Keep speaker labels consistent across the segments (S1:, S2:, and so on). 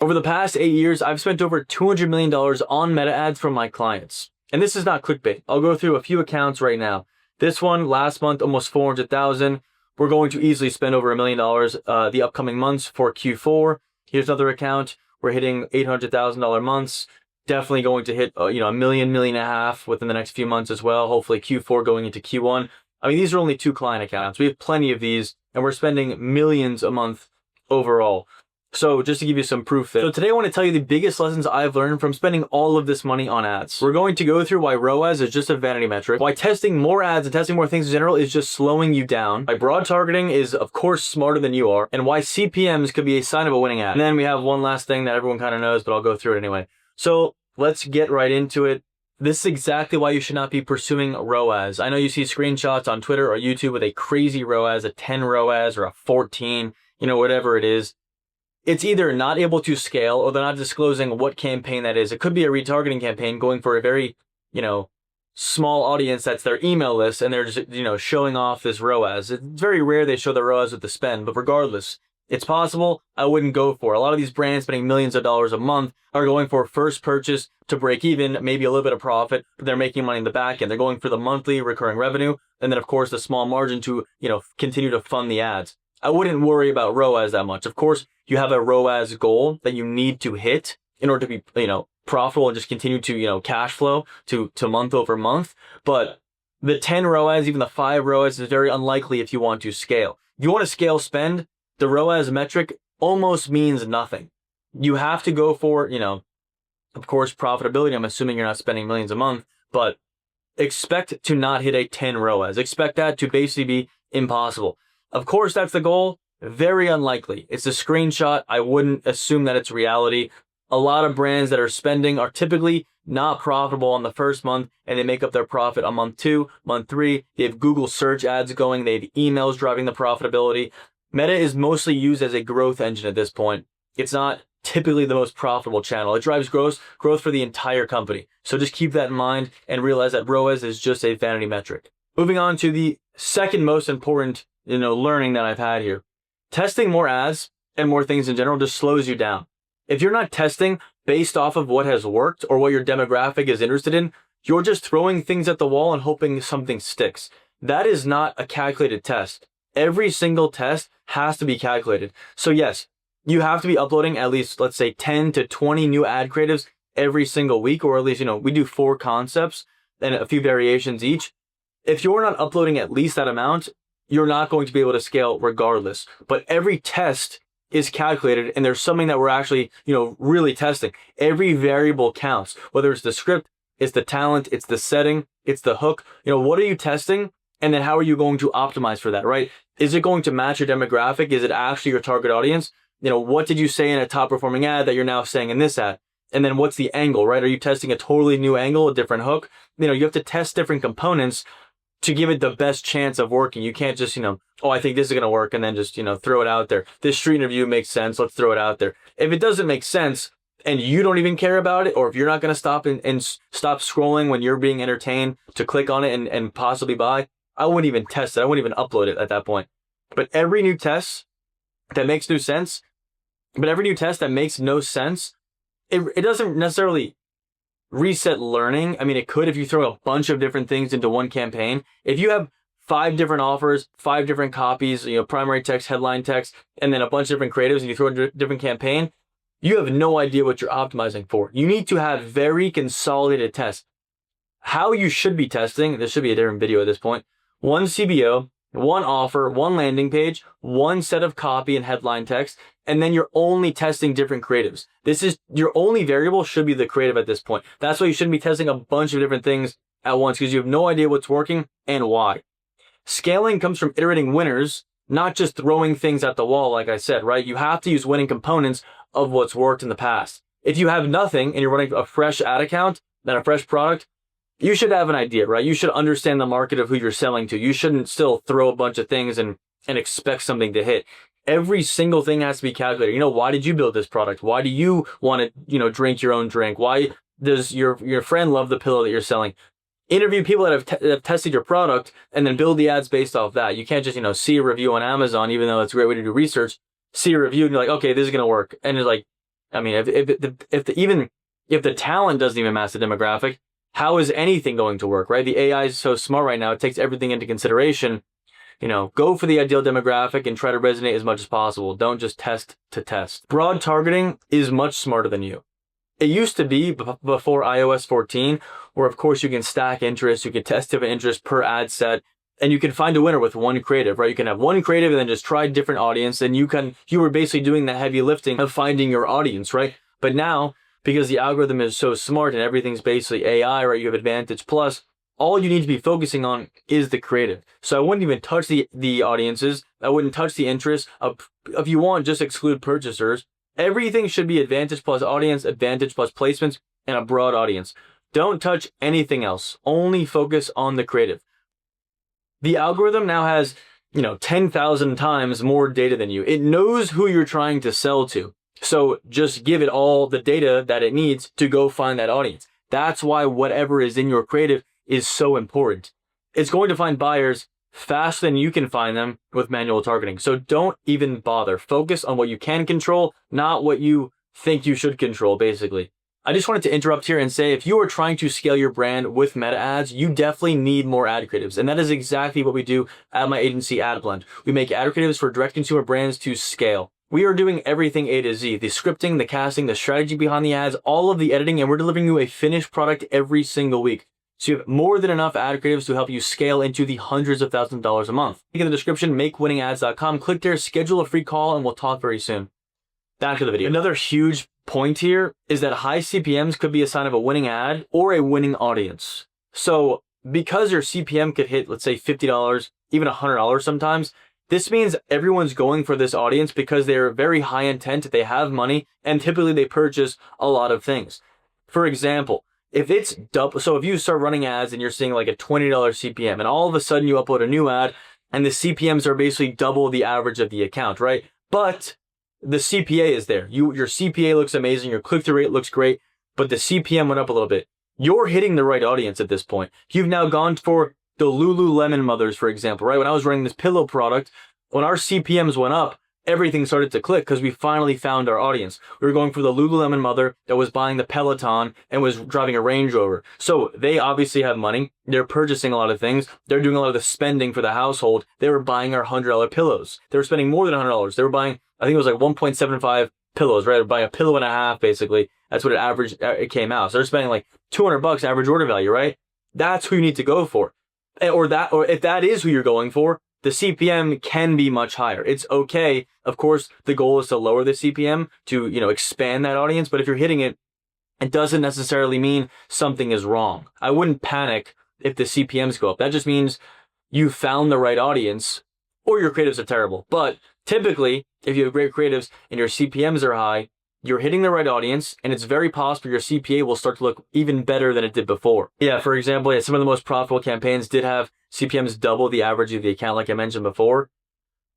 S1: Over the past 8 years, I've spent over $200 million on meta ads from my clients. And this is not clickbait. I'll go through a few accounts right now. This one, last month, almost 400,000. We're going to easily spend over $1 million the upcoming months for Q4. Here's another account. We're hitting $800,000 months. Definitely going to hit, $1 million, $1.5 million within the next few months as well. Hopefully Q4 going into Q1. I mean, these are only 2 client accounts. We have plenty of these, and we're spending millions a month overall. So just to give you some proof there. So today I want to tell you the biggest lessons I've learned from spending all of this money on ads. We're going to go through why ROAS is just a vanity metric, why testing more ads and testing more things in general is just slowing you down, why broad targeting is of course smarter than you are, and why CPMs could be a sign of a winning ad. And then we have one last thing that everyone kind of knows, but I'll go through it anyway. So let's get right into it. This is exactly why you should not be pursuing ROAS. I know you see screenshots on Twitter or YouTube with a crazy ROAS, a 10 ROAS or a 14, whatever it is. It's either not able to scale or they're not disclosing what campaign that is. It could be a retargeting campaign going for a very, small audience that's their email list, and they're just, showing off this ROAS. It's very rare they show the ROAS with the spend, but regardless, it's possible. I wouldn't go for it. A lot of these brands spending millions of dollars a month are going for first purchase to break even, maybe a little bit of profit, but they're making money in the back end. They're going for the monthly recurring revenue, and then of course the small margin to, continue to fund the ads. I wouldn't worry about ROAS that much. Of course, you have a ROAS goal that you need to hit in order to be, profitable and just continue to, cash flow to month over month. But the 10 ROAS, even the 5 ROAS is very unlikely if you want to scale. If you want to scale spend, the ROAS metric almost means nothing. You have to go for, of course, profitability. I'm assuming you're not spending millions a month, but expect to not hit a 10 ROAS. Expect that to basically be impossible. Of course, that's the goal. Very unlikely. It's a screenshot. I wouldn't assume that it's reality. A lot of brands that are spending are typically not profitable on the first month, and they make up their profit on month 2, month 3. They have Google search ads going. They have emails driving the profitability. Meta is mostly used as a growth engine at this point. It's not typically the most profitable channel. It drives growth for the entire company. So just keep that in mind and realize that ROAS is just a vanity metric. Moving on to the second most important learning that I've had here. Testing more ads and more things in general just slows you down. If you're not testing based off of what has worked or what your demographic is interested in, you're just throwing things at the wall and hoping something sticks. That is not a calculated test. Every single test has to be calculated. So yes, you have to be uploading at least, let's say 10 to 20 new ad creatives every single week, or at least, we do 4 concepts and a few variations each. If you're not uploading at least that amount, you're not going to be able to scale regardless. But every test is calculated, and there's something that we're actually, really testing. Every variable counts, whether it's the script, it's the talent, it's the setting, it's the hook. What are you testing? And then how are you going to optimize for that, right? Is it going to match your demographic? Is it actually your target audience? What did you say in a top performing ad that you're now saying in this ad? And then what's the angle, right? Are you testing a totally new angle, a different hook? You have to test different components to give it the best chance of working. You can't just, I think this is going to work, and then just, throw it out there. This street interview makes sense. Let's throw it out there. If it doesn't make sense and you don't even care about it, or if you're not going to stop and stop scrolling when you're being entertained to click on it and possibly buy, I wouldn't even test it. I wouldn't even upload it at that point. But every new test that makes no sense, it doesn't necessarily reset learning. I mean, it could if you throw a bunch of different things into one campaign. If you have 5 different offers, 5 different copies, primary text, headline text, and then a bunch of different creatives, and you throw a different campaign, you have no idea what you're optimizing for. You need to have very consolidated tests. How you should be testing, this should be a different video at this point, 1 CBO, 1 offer, 1 landing page, 1 set of copy and headline text, and then you're only testing different creatives. Your only variable should be the creative at this point. That's why you shouldn't be testing a bunch of different things at once, because you have no idea what's working and why. Scaling comes from iterating winners, not just throwing things at the wall, like I said, right? You have to use winning components of what's worked in the past. If you have nothing and you're running a fresh ad account, then a fresh product, you should have an idea, right? You should understand the market of who you're selling to. You shouldn't still throw a bunch of things and expect something to hit. Every single thing has to be calculated. Why did you build this product? Why do you want to, drink your own drink? Why does your friend love the pillow that you're selling? Interview people that have tested your product and then build the ads based off that. You can't just, see a review on Amazon, even though it's a great way to do research, see a review and you're like, okay, this is going to work. And it's like, I mean, if the talent doesn't even match the demographic, how is anything going to work, right? The AI is so smart right now; it takes everything into consideration. Go for the ideal demographic and try to resonate as much as possible. Don't just test to test. Broad targeting is much smarter than you. It used to be before iOS 14, where of course you can stack interests, you can test different interests per ad set, and you can find a winner with one creative, right? You can have one creative and then just try different audience, and you were basically doing the heavy lifting of finding your audience, right? But now, because the algorithm is so smart and everything's basically AI, right? You have Advantage Plus. All you need to be focusing on is the creative. So I wouldn't even touch the audiences. I wouldn't touch the interests. If you want, just exclude purchasers. Everything should be Advantage Plus audience, Advantage Plus placements, and a broad audience. Don't touch anything else. Only focus on the creative. The algorithm now has, 10,000 times more data than you. It knows who you're trying to sell to. So just give it all the data that it needs to go find that audience. That's why whatever is in your creative is so important. It's going to find buyers faster than you can find them with manual targeting. So don't even bother. Focus on what you can control, not what you think you should control, basically. I just wanted to interrupt here and say, if you are trying to scale your brand with meta ads, you definitely need more ad creatives. And that is exactly what we do at my agency, AdBlend. We make ad creatives for direct consumer brands to scale. We are doing everything A to Z, the scripting, the casting, the strategy behind the ads, all of the editing, and we're delivering you a finished product every single week. So you have more than enough ad creatives to help you scale into the hundreds of thousands of dollars a month. Link in the description, makewinningads.com. Click there, schedule a free call, and we'll talk very soon. Back to the video. Another huge point here is that high CPMs could be a sign of a winning ad or a winning audience. So because your CPM could hit, let's say $50, even $100 sometimes, this means everyone's going for this audience because they're very high intent, they have money, and typically they purchase a lot of things. For example, if it's double, so if you start running ads and you're seeing like a $20 CPM and all of a sudden you upload a new ad and the CPMs are basically double the average of the account, right? But the CPA is there. Your CPA looks amazing, your click-through rate looks great, but the CPM went up a little bit. You're hitting the right audience at this point. You've now gone for the Lululemon mothers, for example, right? When I was running this pillow product, when our CPMs went up, everything started to click because we finally found our audience. We were going for the Lululemon mother that was buying the Peloton and was driving a Range Rover. So they obviously have money. They're purchasing a lot of things. They're doing a lot of the spending for the household. They were buying our $100 pillows. They were spending more than $100. They were buying, I think it was like 1.75 pillows, right? They're buying a pillow and a half, basically. That's what it came out. So they're spending like $200 average order value, right? That's who you need to go for. Or if that is who you're going for, the CPM can be much higher. It's okay. Of course, the goal is to lower the CPM to, expand that audience. But if you're hitting it, it doesn't necessarily mean something is wrong. I wouldn't panic if the CPMs go up. That just means you found the right audience or your creatives are terrible. But typically, if you have great creatives and your CPMs are high, you're hitting the right audience, and it's very possible your CPA will start to look even better than it did before. Yeah, for example, some of the most profitable campaigns did have CPMs double the average of the account, like I mentioned before.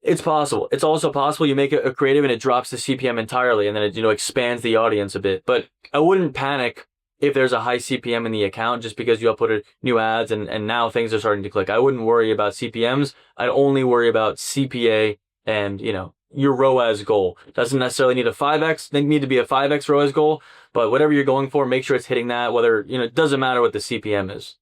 S1: It's possible. It's also possible you make a creative and it drops the CPM entirely, and then it expands the audience a bit. But I wouldn't panic if there's a high CPM in the account just because you uploaded new ads and now things are starting to click. I wouldn't worry about CPMs. I'd only worry about CPA and, your ROAS goal. Doesn't necessarily need a 5x, they need to be a 5x ROAS goal, but whatever you're going for, make sure it's hitting that, whether, it doesn't matter what the CPM is.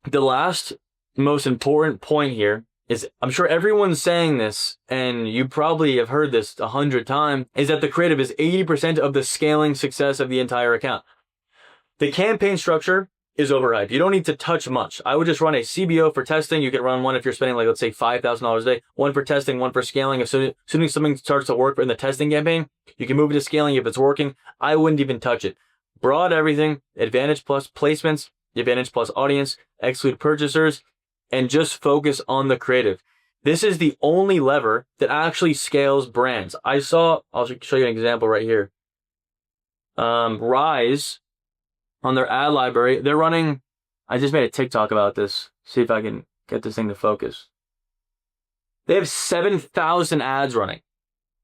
S1: The last most important point here is, I'm sure everyone's saying this, and you probably have heard this 100 times, is that the creative is 80% of the scaling success of the entire account. The campaign structure is overhyped. You don't need to touch much. I would just run a CBO for testing. You can run one if you're spending let's say $5,000 a day, one for testing, one for scaling. As soon as something starts to work in the testing campaign, you can move it to scaling if it's working. I wouldn't even touch it. Broad everything, Advantage Plus placements, Advantage Plus audience, exclude purchasers, and just focus on the creative. This is the only lever that actually scales brands. I'll show you an example right here. Rise, on their ad library, they're running, I just made a TikTok about this. See if I can get this thing to focus. They have 7,000 ads running.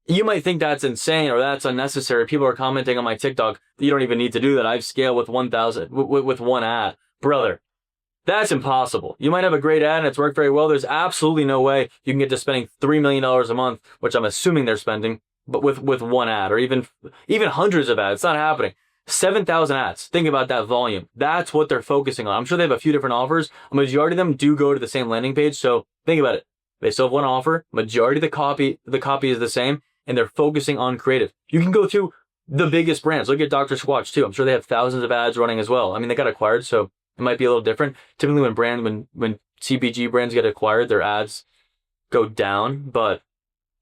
S1: You might think that's insane or that's unnecessary. People are commenting on my TikTok that you don't even need to do that. I've scaled with 1,000, with one ad. Brother, that's impossible. You might have a great ad and it's worked very well. There's absolutely no way you can get to spending $3 million a month, which I'm assuming they're spending, but with one ad, or even hundreds of ads. It's not happening. 7,000 ads. Think about that volume. That's what they're focusing on. I'm sure they have a few different offers. A majority of them do go to the same landing page. So think about it. They still have one offer. Majority of the copy is the same, and they're focusing on creative. You can go to the biggest brands. Look at Dr. Squatch too. I'm sure they have thousands of ads running as well. I mean, they got acquired, so it might be a little different. Typically when CPG brands get acquired, their ads go down. But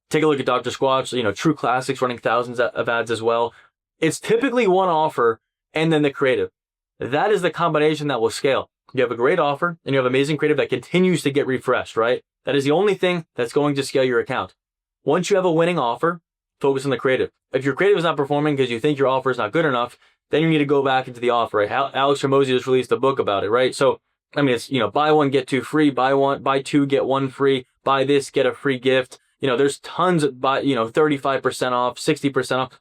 S1: take a look at Dr. Squatch, True Classics running thousands of ads as well. It's typically one offer and then the creative. That is the combination that will scale. You have a great offer and you have amazing creative that continues to get refreshed, right? That is the only thing that's going to scale your account. Once you have a winning offer, focus on the creative. If your creative is not performing because you think your offer is not good enough, then you need to go back into the offer, right? Alex Hormozi just released a book about it, right? So, I mean, it's, buy one, get two free, buy two, get one free, buy this, get a free gift. There's tons of 35% off, 60% off.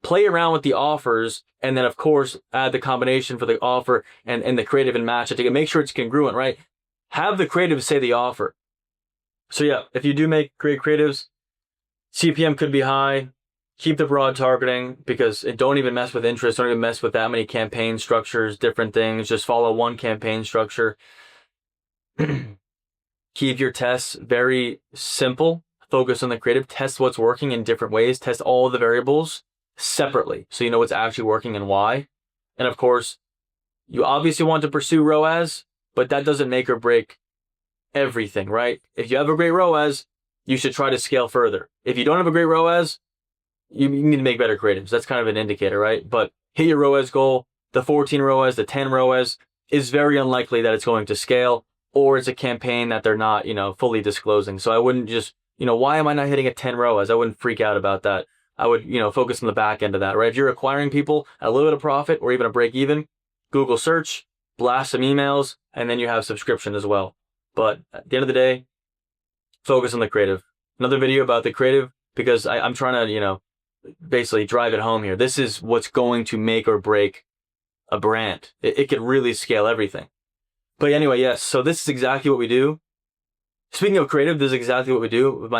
S1: Play around with the offers, and then of course add the combination for the offer and the creative and match it to make sure it's congruent, right? Have the creative say the offer. So yeah, if you do make great creatives, CPM could be high. Keep the broad targeting, because don't even mess with interest. Don't even mess with that many campaign structures, different things. Just follow one campaign structure. Keep your tests very simple. Focus on the creative. Test what's working in different ways. Test all the variables separately, so you know what's actually working and why. And of course, you obviously want to pursue ROAS, but that doesn't make or break everything, right? If you have a great ROAS, you should try to scale further. If you don't have a great ROAS, you need to make better creatives. That's kind of an indicator, right? But hit your ROAS goal. The 14 ROAS, the 10 ROAS is very unlikely that it's going to scale, or it's a campaign that they're not, fully disclosing. So I wouldn't just, why am I not hitting a 10 ROAS? I wouldn't freak out about that. I would, focus on the back end of that, right? If you're acquiring people at a little bit of profit or even a break even, Google search, blast some emails, and then you have subscription as well. But at the end of the day, focus on the creative. Another video about the creative, because I'm trying to, basically drive it home here. This is what's going to make or break a brand. It could really scale everything. But anyway, yes, so this is exactly what we do. Speaking of creative, this is exactly what we do with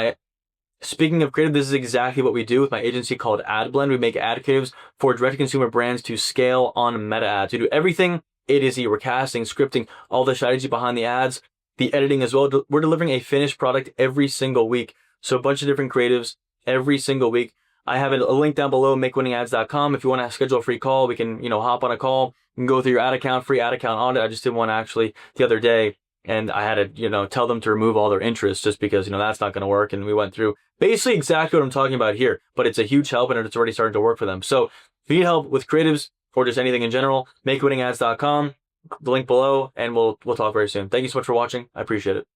S1: my agency called AdBlend. We make ad creatives for direct-to-consumer brands to scale on Meta ads. We do everything A to Z. We're casting, scripting, all the strategy behind the ads, the editing as well. We're delivering a finished product every single week. So a bunch of different creatives every single week. I have a link down below, makewinningads.com. If you want to schedule a free call, we can, hop on a call. You can go through your ad account, free ad account audit. I just did one actually the other day, and I had to, tell them to remove all their interest just because, that's not going to work. And we went through basically exactly what I'm talking about here, but it's a huge help and it's already starting to work for them. So if you need help with creatives or just anything in general, makewinningads.com, the link below, and we'll talk very soon. Thank you so much for watching. I appreciate it.